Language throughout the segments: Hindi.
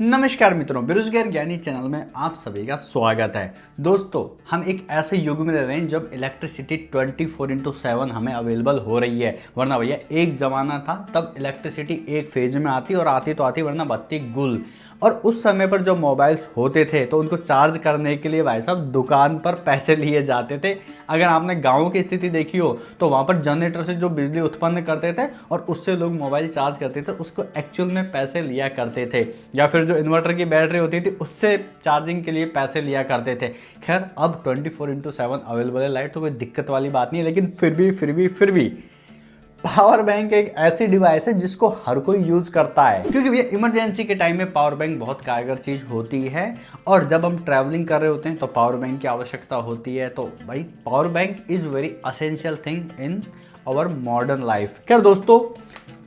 नमस्कार मित्रों, बेरोजगार ज्ञानी चैनल में आप सभी का स्वागत है। दोस्तों, हम एक ऐसे युग में रह रहे हैं जब इलेक्ट्रिसिटी 24/7 हमें अवेलेबल हो रही है। वरना भैया एक ज़माना था तब इलेक्ट्रिसिटी एक फेज में आती और आती तो आती, वरना बत्ती गुल। और उस समय पर जो मोबाइल्स होते थे तो उनको चार्ज करने के लिए भाई साहब दुकान पर पैसे लिए जाते थे। अगर आपने गाँव की स्थिति देखी हो तो वहाँ पर जनरेटर से जो बिजली उत्पन्न करते थे और उससे लोग मोबाइल चार्ज करते थे, उसको एक्चुअल में पैसे लिया करते थे। या फिर जो इन्वर्टर की बैटरी होती थी उससे चार्जिंग के लिए पैसे लिया करते थे। खैर, अब 24/7 अवेलेबल है लाइट, तो कोई दिक्कत वाली बात नहीं है। लेकिन फिर भी पावर बैंक एक ऐसी डिवाइस है जिसको हर कोई यूज करता है, क्योंकि भैया इमरजेंसी के टाइम में पावर बैंक बहुत कारगर चीज होती है। और जब हम ट्रैवलिंग कर रहे होते हैं तो पावर बैंक की आवश्यकता होती है। तो भाई power bank is very essential thing in our modern life. खैर दोस्तों,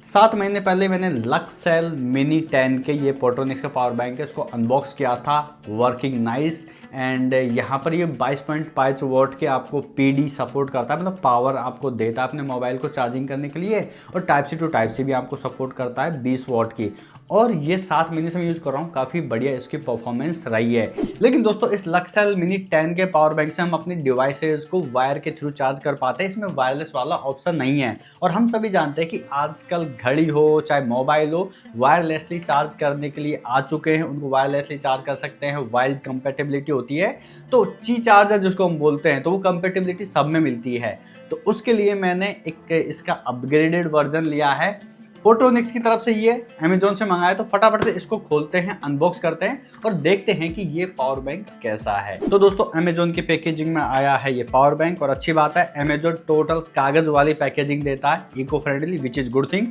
7 महीने पहले मैंने लक्ससेल मिनी 10 के ये पोर्ट्रोनिक्स का पावर बैंक है, इसको अनबॉक्स किया था। Working nice. एंड यहाँ पर ये 22.5 वॉट के आपको PD सपोर्ट करता है, मतलब पावर आपको देता है अपने मोबाइल को चार्जिंग करने के लिए। और type C to type C भी आपको सपोर्ट करता है 20 वॉट की। और ये 7 महीने से मैं यूज़ कर रहा हूँ, काफ़ी बढ़िया इसकी परफॉर्मेंस रही है। लेकिन दोस्तों, इस लक्ससेल मिनी 10 के पावर बैंक से हम अपनी डिवाइसेस को वायर के थ्रू चार्ज कर पाते हैं। इसमें वायरलेस वाला ऑप्शन नहीं है। और हम सभी जानते हैं कि आजकल घड़ी हो चाहे मोबाइल हो, वायरलेसली चार्ज करने के लिए आ चुके हैं। उनको वायरलेसली चार्ज कर सकते हैं, वाइल्ड कंपेटेबिलिटी होती है। तो ची चार्जर जिसको हम बोलते हैं, तो वो कंपेटेबिलिटी सब में मिलती है। तो उसके लिए मैंने एक इसका अपग्रेडेड वर्जन लिया है पोर्ट्रोनिक्स की तरफ से। ये अमेजोन से मंगाया, तो फटाफट से इसको खोलते हैं, अनबॉक्स करते हैं और देखते हैं कि ये पावर बैंक कैसा है। तो दोस्तों, अमेजोन की पैकेजिंग में आया है ये पावर बैंक। और अच्छी बात है, अमेजोन टोटल कागज वाली पैकेजिंग देता है, eco friendly, which is good thing.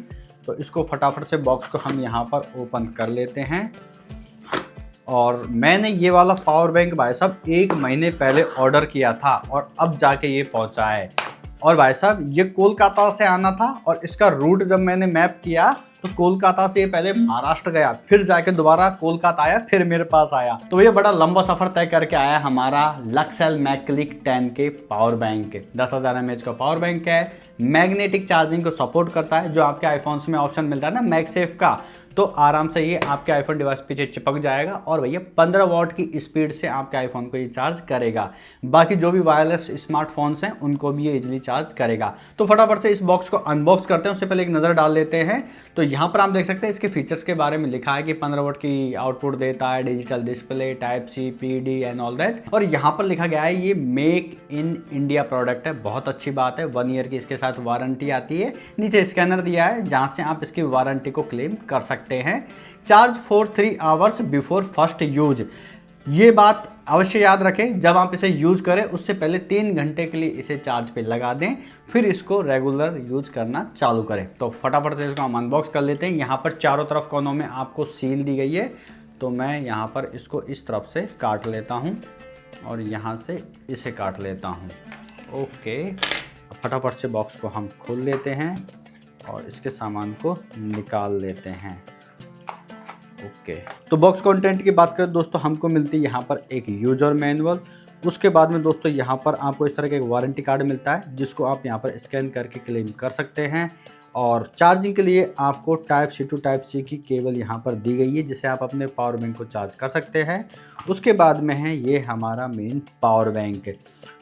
तो इसको फटाफट से बॉक्स को हम यहाँ पर ओपन कर लेते हैं। और मैंने ये वाला पावर बैंक भाई साहब 1 महीने पहले ऑर्डर किया था और अब जाके ये पहुंचा है। और भाई साहब, ये कोलकाता से आना था और इसका रूट जब मैंने मैप किया तो कोलकाता से ये पहले महाराष्ट्र गया, फिर जाके दोबारा कोलकाता आया, फिर मेरे पास आया। तो ये बड़ा लंबा सफर तय करके आया हमारा लक्ससेल मैग्लिक 10 के पावर बैंक। 10,000 mAh का पावर बैंक है, मैग्नेटिक चार्जिंग को सपोर्ट करता है। जो आपके आईफोन्स में ऑप्शन मिलता है ना मैगसेफ का, तो आराम से ये आपके आईफोन डिवाइस पीछे चिपक जाएगा और भैया 15 वॉट की स्पीड से आपके आईफोन को ये चार्ज करेगा। बाकी जो भी वायरलेस स्मार्टफोन्स हैं उनको भी ये इजीली चार्ज करेगा। तो फटाफट से इस बॉक्स को अनबॉक्स करते हैं, उससे पहले एक नज़र डाल लेते हैं। तो यहाँ पर आप देख सकते हैं इसके फीचर्स के बारे में लिखा है कि 15 वॉट की आउटपुट देता है, digital display, type C, PD and all that. और यहाँ पर लिखा गया है ये मेक इन इंडिया प्रोडक्ट है, बहुत अच्छी बात है। 1 ईयर की इसके साथ वारंटी आती है। नीचे स्कैनर दिया है जहाँ से आप इसकी वारंटी को क्लेम कर सकते हैं। Charge for 3 hours before first use. ये बात अवश्य याद रखें, जब आप इसे यूज करें उससे पहले 3 घंटे के लिए इसे चार्ज पे लगा दें, फिर इसको रेगुलर यूज करना चालू करें। तो फटाफट से इसको हम अनबॉक्स कर लेते हैं। यहाँ पर चारों तरफ कोनों में आपको सील दी गई है, तो मैं यहाँ पर इसको इस तरफ से काट लेता हूँ और यहाँ से इसे काट लेता हूँ। ओके, फटाफट से बॉक्स को हम खोल लेते हैं और इसके सामान को निकाल लेते हैं। ओके, तो बॉक्स कंटेंट की बात करें दोस्तों, हमको मिलती है यहाँ पर एक यूजर मैनुअल। उसके बाद में दोस्तों यहाँ पर आपको इस तरह का एक वारंटी कार्ड मिलता है जिसको आप यहाँ पर स्कैन करके क्लेम कर सकते हैं। और चार्जिंग के लिए आपको type C to type C की केबल यहाँ पर दी गई है जिससे आप अपने पावर बैंक को चार्ज कर सकते हैं। उसके बाद में है ये हमारा मेन पावर बैंक।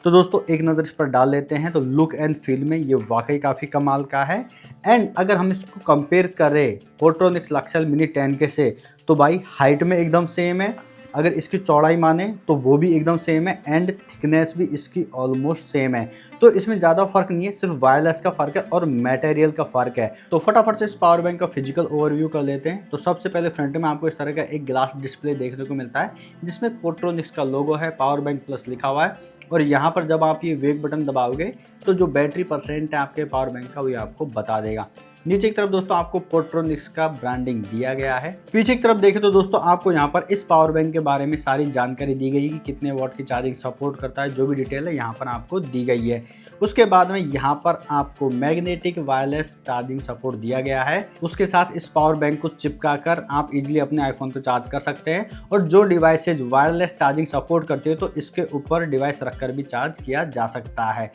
तो दोस्तों, एक नज़र इस पर डाल लेते हैं। तो लुक एंड फील में ये वाकई काफ़ी कमाल का है। एंड अगर हम इसको कंपेयर करें पोर्ट्रोनिक्स लक्ससेल मिनी 10 के से, तो भाई हाइट में एकदम सेम है। अगर इसकी चौड़ाई माने तो वो भी एकदम सेम है एंड थिकनेस भी इसकी ऑलमोस्ट सेम है। तो इसमें ज़्यादा फर्क नहीं है, सिर्फ वायरलेस का फ़र्क है और मटेरियल का फ़र्क है। तो फटाफट से इस पावर बैंक का फिजिकल ओवरव्यू कर लेते हैं। तो सबसे पहले फ्रंट में आपको इस तरह का एक ग्लास डिस्प्ले देखने को मिलता है जिसमें पोर्ट्रोनिक्स का लोगो है, पावर बैंक प्लस लिखा हुआ है। और यहाँ पर जब आप ये वेक बटन दबाओगे तो जो बैटरी परसेंट है आपके पावर बैंक का वो आपको बता देगा। नीचे की तरफ दोस्तों आपको पोर्ट्रोनिक्स का ब्रांडिंग दिया गया है। पीछे की तरफ देखें तो दोस्तों आपको यहाँ पर इस पावर बैंक के बारे में सारी जानकारी दी गई है कि कितने वॉट की चार्जिंग सपोर्ट करता है, जो भी डिटेल है यहाँ पर आपको दी गई है। उसके बाद में यहाँ पर आपको मैग्नेटिक वायरलेस चार्जिंग सपोर्ट दिया गया है। उसके साथ इस पावर बैंक को चिपका कर आप इजीली अपने आईफोन को चार्ज कर सकते हैं। और जो डिवाइसेज वायरलेस चार्जिंग सपोर्ट करती है तो इसके ऊपर डिवाइस रखकर भी चार्ज किया जा सकता है।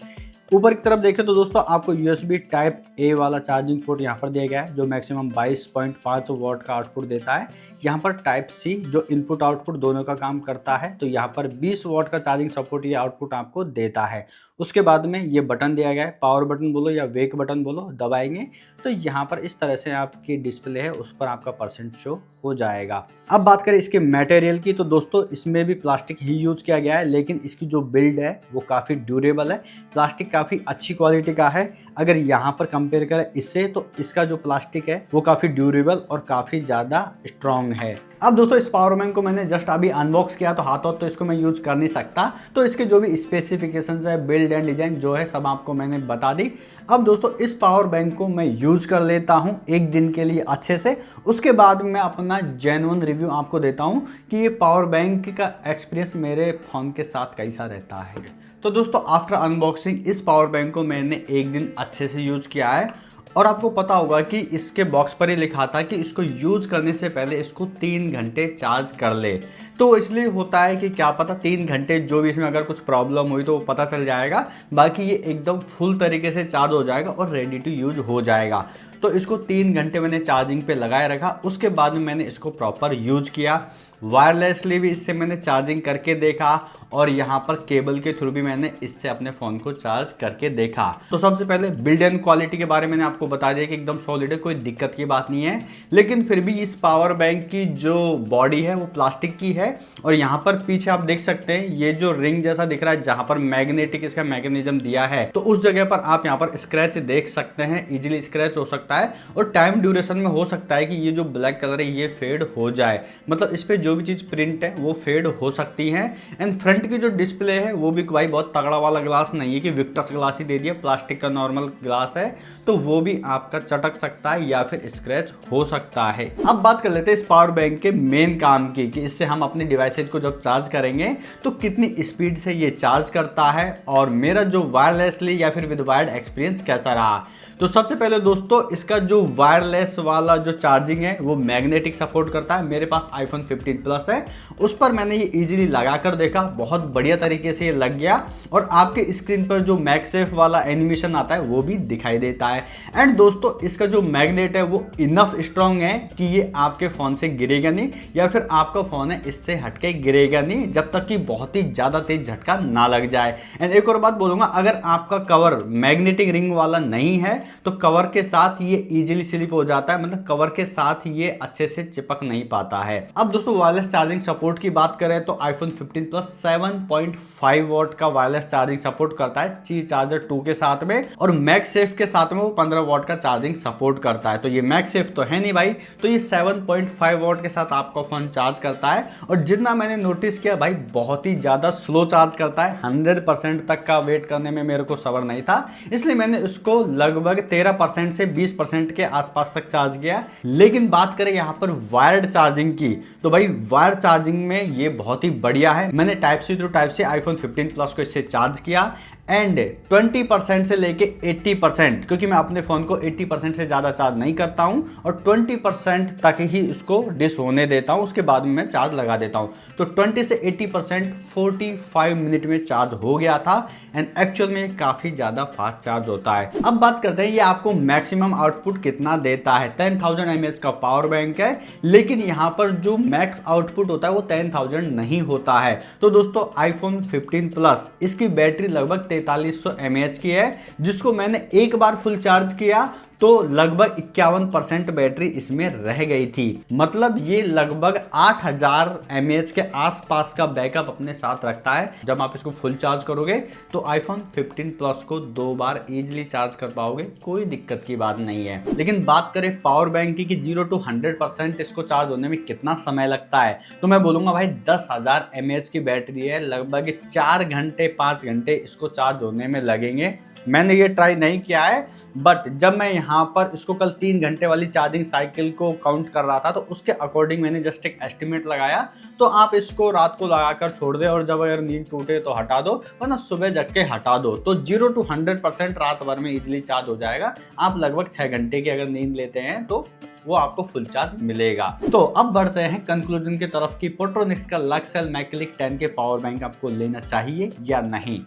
ऊपर की तरफ देखें तो दोस्तों आपको USB टाइप ए वाला चार्जिंग पोर्ट यहाँ पर दिया गया है जो मैक्सिमम 22.5 वॉट का आउटपुट देता है। यहाँ पर टाइप सी जो इनपुट आउटपुट दोनों का काम करता है, तो यहाँ पर 20 वॉट का चार्जिंग सपोर्ट ये आउटपुट आपको देता है। उसके बाद में ये बटन दिया गया है, पावर बटन बोलो या वेक बटन बोलो, दबाएंगे तो यहाँ पर इस तरह से आपकी डिस्प्ले है उस पर आपका परसेंट शो हो जाएगा। अब बात करें इसके मटेरियल की, तो दोस्तों इसमें भी प्लास्टिक ही यूज किया गया है, लेकिन इसकी जो बिल्ड है वो काफ़ी ड्यूरेबल है। प्लास्टिक काफ़ी अच्छी क्वालिटी का है। अगर यहाँ पर कंपेयर करें इससे, तो इसका जो प्लास्टिक है वो काफ़ी ड्यूरेबल और काफ़ी ज़्यादा स्ट्रॉन्ग है। अब दोस्तों इस पावर बैंक को मैंने जस्ट अभी अनबॉक्स किया, तो हाथों तो इसको मैं यूज कर नहीं सकता, तो इसके जो भी स्पेसिफिकेशंस है, बिल्ड एंड डिजाइन जो है सब आपको मैंने बता दी। अब दोस्तों इस पावर बैंक को मैं यूज कर लेता हूं एक दिन के लिए अच्छे से, उसके बाद मैं अपना जेन्युइन रिव्यू आपको देता हूं कि ये पावर बैंक का एक्सपीरियंस मेरे फ़ोन के साथ कैसा रहता है। तो दोस्तों आफ्टर अनबॉक्सिंग इस पावर बैंक को मैंने एक दिन अच्छे से यूज किया है, और आपको पता होगा कि इसके बॉक्स पर ही लिखा था कि इसको यूज करने से पहले इसको 3 घंटे चार्ज कर ले। तो इसलिए होता है कि क्या पता 3 घंटे जो भी इसमें अगर कुछ प्रॉब्लम हुई तो वो पता चल जाएगा, बाकी ये एकदम फुल तरीके से चार्ज हो जाएगा और रेडी टू यूज हो जाएगा। तो इसको 3 घंटे मैंने चार्जिंग पे लगाए रखा, उसके बाद मैंने इसको प्रॉपर यूज किया। वायरलेसली भी इससे मैंने चार्जिंग करके देखा, और यहाँ पर केबल के थ्रू भी मैंने इससे अपने फ़ोन को चार्ज करके देखा। तो सबसे पहले बिल्ड एंड क्वालिटी के बारे में मैंने आपको बता दिया कि एकदम सॉलिड है, कोई दिक्कत की बात नहीं है। लेकिन फिर भी इस पावर बैंक की जो बॉडी है वो प्लास्टिक की है, और यहाँ पर पीछे आप देख सकते हैं ये जो रिंग जैसा दिख रहा है जहाँ पर मैग्नेटिक इसका मैकेनिज्म दिया है, तो उस जगह पर आप यहाँ पर स्क्रैच देख सकते हैं, इजीली स्क्रैच हो सकता है। और टाइम ड्यूरेशन में हो सकता है कि ये जो ब्लैक कलर है ये फेड हो जाए, मतलब इस पर जो भी चीज़ प्रिंट है वो फेड हो सकती है। एंड फ्रंट की जो डिस्प्ले है वो भी भाई बहुत तगड़ा वाला ग्लास नहीं है कि विक्टस ग्लास ही दे दिया, प्लास्टिक का नॉर्मल ग्लास है, तो वो भी आपका चटक सकता है या फिर स्क्रैच हो सकता है। अब बात कर लेते हैं इस पावर बैंक के मेन काम की, कि इससे हम अपने डिवाइसेज को जब चार्ज करेंगे तो कितनी स्पीड से ये चार्ज करता है, और मेरा जो वायरलेसली या फिर विद वायर्ड एक्सपीरियंस कैसा रहा। तो सबसे पहले दोस्तों इसका जो वायरलेस वाला जो चार्जिंग है वो मैग्नेटिक सपोर्ट करता है। मेरे पास iPhone 15 प्लस है, उस पर मैंने ये इजीली लगा कर देखा, बहुत बढ़िया तरीके से ये लग गया, और आपके स्क्रीन पर जो मैगसेफ वाला एनिमेशन आता है वो भी दिखाई देता है। एंड दोस्तों इसका जो मैग्नेट है वो इनफ स्ट्रॉन्ग है कि ये आपके फ़ोन से गिरेगा नहीं, या फिर आपका फ़ोन है इससे हटके गिरेगा नहीं जब तक कि बहुत ही ज़्यादा तेज झटका ना लग जाए। एंड एक और बात बोलूँगा, अगर आपका कवर मैग्नेटिक रिंग वाला नहीं है तो कवर के साथ ये इजीली स्लिप हो जाता है, मतलब कवर के साथ ये अच्छे से चिपक नहीं पाता है। अब दोस्तों वायरलेस चार्जिंग सपोर्ट की बात करें तो iPhone 15 प्लस 7.5 वॉट का वायरलेस चार्जिंग सपोर्ट करता है ची चार्जर 2 के साथ में, और मैगसेफ के साथ में वो 15 वॉट का चार्जिंग सपोर्ट करता है। तो ये मैगसेफ तो है नहीं भाई, तो ये 7.5 वॉट के साथ आपका फोन चार्ज करता है, और जितना मैंने नोटिस किया भाई बहुत ही ज्यादा स्लो चार्ज करता है। 100% तक का वेट करने में मेरे को सब्र नहीं था, इसलिए मैंने उसको लगभग 13% से 20% के आसपास तक चार्ज किया। लेकिन बात करें यहाँ पर वायर्ड चार्जिंग की, तो भाई वायर चार्जिंग में ये बहुत ही बढ़िया है। मैंने टाइप सी थ्रू टाइप से iPhone 15 प्लस को इससे चार्ज किया, एंड 20% से लेके 80%, क्योंकि मैं अपने फ़ोन को 80% से ज़्यादा चार्ज नहीं करता हूं, और 20% तक ही उसको डिस होने देता हूं, उसके बाद में मैं चार्ज लगा देता हूं। तो 20 से 80% 45 मिनट में चार्ज हो गया था, एंड एक्चुअल में काफ़ी ज़्यादा फास्ट चार्ज होता है। अब बात करते हैं ये आपको मैक्सिमम आउटपुट कितना देता है। 10,000 mAh का पावर बैंक है, लेकिन यहाँ पर जो मैक्स आउटपुट होता है वो 10,000 नहीं होता है। तो दोस्तों iPhone 15 प्लस इसकी बैटरी लगभग 4300 mAh की है, जिसको मैंने एक बार फुल चार्ज किया तो लगभग 51% बैटरी इसमें रह गई थी। मतलब ये लगभग 8000 mAh के आसपास का बैकअप अपने साथ रखता है। जब आप इसको फुल चार्ज करोगे तो iPhone 15 प्लस को 2 बार इजीली चार्ज कर पाओगे, कोई दिक्कत की बात नहीं है। लेकिन बात करें पावर बैंक की कि 0 to 100% इसको चार्ज होने में कितना समय लगता है, तो मैं बोलूँगा भाई 10,000 mAh की बैटरी है, लगभग 4 घंटे 5 घंटे इसको चार्ज होने में लगेंगे। मैंने ये ट्राई नहीं किया है, बट जब मैं यहाँ पर इसको कल 3 घंटे वाली चार्जिंग साइकिल को काउंट कर रहा था तो उसके अकॉर्डिंग मैंने जस्ट एक एस्टिमेट लगाया। तो आप इसको रात को लगाकर छोड़ दे, और जब अगर नींद टूटे तो हटा दो, वरना सुबह जग के हटा दो, तो 0 to 100% रात भर में इजीली चार्ज हो जाएगा। आप लगभग 6 घंटे की अगर नींद लेते हैं तो वो आपको फुल चार्ज मिलेगा। तो अब बढ़ते हैं कंक्लूजन की तरफ कि पोर्ट्रोनिक्स का लक्सेल मैकेलिक 10 के पावर बैंक आपको लेना चाहिए या नहीं।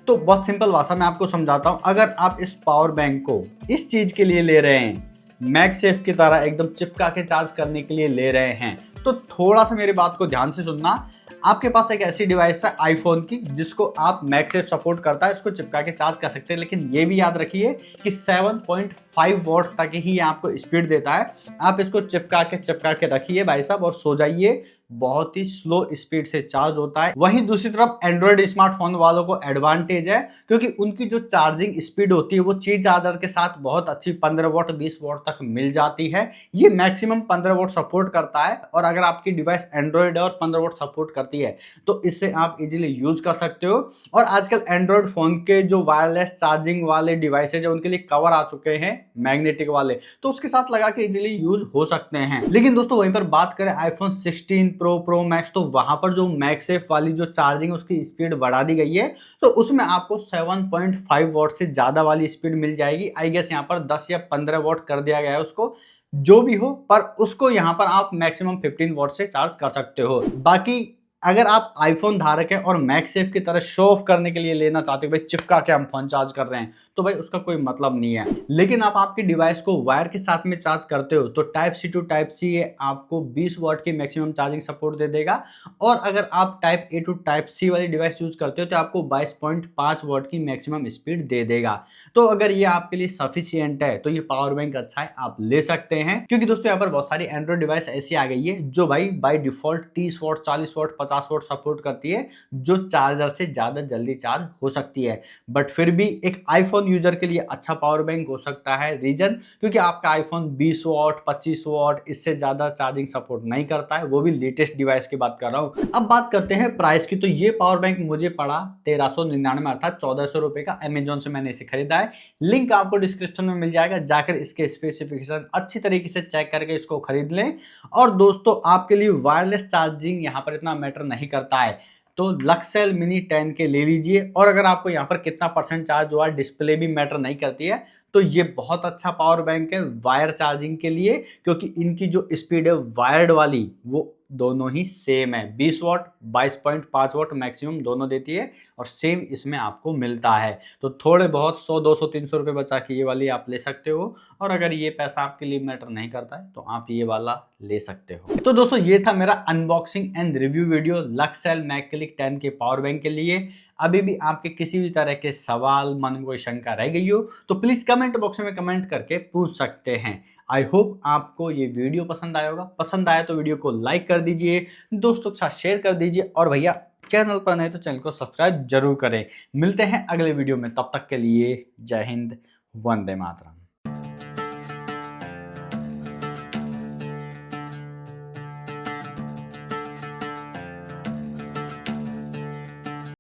तो बहुत सिंपल भाषा में आपको समझाता हूँ, अगर आप इस पावर बैंक को इस चीज के लिए ले रहे हैं, मैगसेफ की तरह एकदम चिपका के चार्ज करने के लिए ले रहे हैं, तो थोड़ा सा मेरी बात को ध्यान से सुनना। आपके पास एक ऐसी डिवाइस है आईफोन की जिसको आप मैगसेफ सपोर्ट करता है, इसको चिपका के चार्ज कर सकते हैं, लेकिन ये भी याद रखिए कि 7.5 वॉट तक ही आपको स्पीड देता है। आप इसको चिपका के रखिए भाई साहब और सो जाइए, बहुत ही स्लो स्पीड से चार्ज होता है। वहीं दूसरी तरफ एंड्रॉइड स्मार्टफोन वालों को एडवांटेज है, क्योंकि उनकी जो चार्जिंग स्पीड होती है वो ची चार्जर के साथ बहुत अच्छी 15 वॉट 20 वॉट तक मिल जाती है। ये मैक्सिमम 15 वॉट सपोर्ट करता है, और अगर आपकी डिवाइस एंड्रॉइड है और 15 वॉट सपोर्ट करती है तो इससे आप इजीली यूज कर सकते हो। और आजकल एंड्रॉइड फोन के जो वायरलेस चार्जिंग वाले डिवाइसेज है उनके लिए कवर आ चुके हैं मैग्नेटिक वाले, तो उसके साथ लगा के इजीली यूज हो सकते हैं। लेकिन दोस्तों वहीं पर बात करें आईफोन 16 प्रो मैक्स, तो वहां पर जो मैगसेफ वाली जो चार्जिंग उसकी स्पीड बढ़ा दी गई है, तो उसमें आपको 7.5 वॉट से ज्यादा वाली स्पीड मिल जाएगी। आई गेस यहाँ पर 10 या 15 वॉट कर दिया गया है उसको, जो भी हो, पर उसको यहाँ पर आप मैक्सिमम 15 वॉट से चार्ज कर सकते हो। बाकी अगर आप आईफोन धारक हैं और मैगसेफ की तरह शो ऑफ करने के लिए लेना चाहते हो, भाई चिपका के हम फोन चार्ज कर रहे हैं, तो भाई उसका कोई मतलब नहीं है। लेकिन आप आपकी डिवाइस को वायर के साथ में चार्ज करते हो तो type C to type C आपको 20 वॉट की मैक्सिमम चार्जिंग सपोर्ट दे देगा, और अगर आप type A to type C वाली डिवाइस यूज करते हो तो आपको 22.5 वॉट की मैक्सिमम स्पीड दे देगा। तो अगर ये आपके लिए सफिशियंट है तो ये पावर बैंक अच्छा है, आप ले सकते हैं। क्योंकि दोस्तों यहाँ पर बहुत सारी एंड्रॉइड डिवाइस ऐसी आ गई है जो भाई by default 30 what 40 what 50 what support करती है, जो चार्जर से ज्यादा जल्दी चार्ज हो सकती है। बट फिर भी एक आईफोन यूजर के लिए अच्छा पावर बैंक हो सकता है। रीजन, क्योंकि आपका आईफोन 20 वॉट 25 वॉट इससे ज्यादा चार्जिंग सपोर्ट नहीं करता है, वो भी लेटेस्ट डिवाइस की बात कर रहा हूं। अब बात करते हैं प्राइस की, तो ये पावर बैंक मुझे पड़ा 1399 अर्थात 1400 रुपए का। अमेजोन से मैंने इसे खरीदा है, लिंक आपको डिस्क्रिप्शन में मिल जाएगा, जाकर इसके स्पेसिफिकेशन अच्छी तरीके से चेक करके इसको खरीद लें। और दोस्तों आपके लिए वायरलेस चार्जिंग यहाँ पर इतना मैटर नहीं करता है, तो लक्सेल मिनी 10 के ले लीजिए। और अगर आपको यहाँ पर कितना परसेंट चार्ज हुआ, डिस्प्ले भी मैटर नहीं करती है, तो ये बहुत अच्छा पावर बैंक है वायर चार्जिंग के लिए, क्योंकि इनकी जो स्पीड है वायर्ड वाली वो दोनों ही सेम है। 20 वॉट 22.5 वॉट मैक्सिमम दोनों देती है, और सेम इसमें आपको मिलता है। तो थोड़े बहुत 100 200 300 रुपये बचा के ये वाली आप ले सकते हो, और अगर ये पैसा आपके लिए मैटर नहीं करता है तो आप ये वाला ले सकते हो। तो दोस्तों ये था मेरा अनबॉक्सिंग एंड रिव्यू वीडियो लक्सेल मैगक्लिक 10 के पावर बैंक के लिए। अभी भी आपके किसी भी तरह के सवाल, मन में कोई शंका रह गई हो तो प्लीज कमेंट बॉक्स में कमेंट करके पूछ सकते हैं। आई होप आपको ये वीडियो पसंद आया होगा। पसंद आया तो वीडियो को लाइक कर दीजिए, दोस्तों के साथ शेयर कर दीजिए, और भैया चैनल पर नए तो चैनल को सब्सक्राइब जरूर करें। मिलते हैं अगले वीडियो में, तब तक के लिए जय हिंद, वंदे मातरम।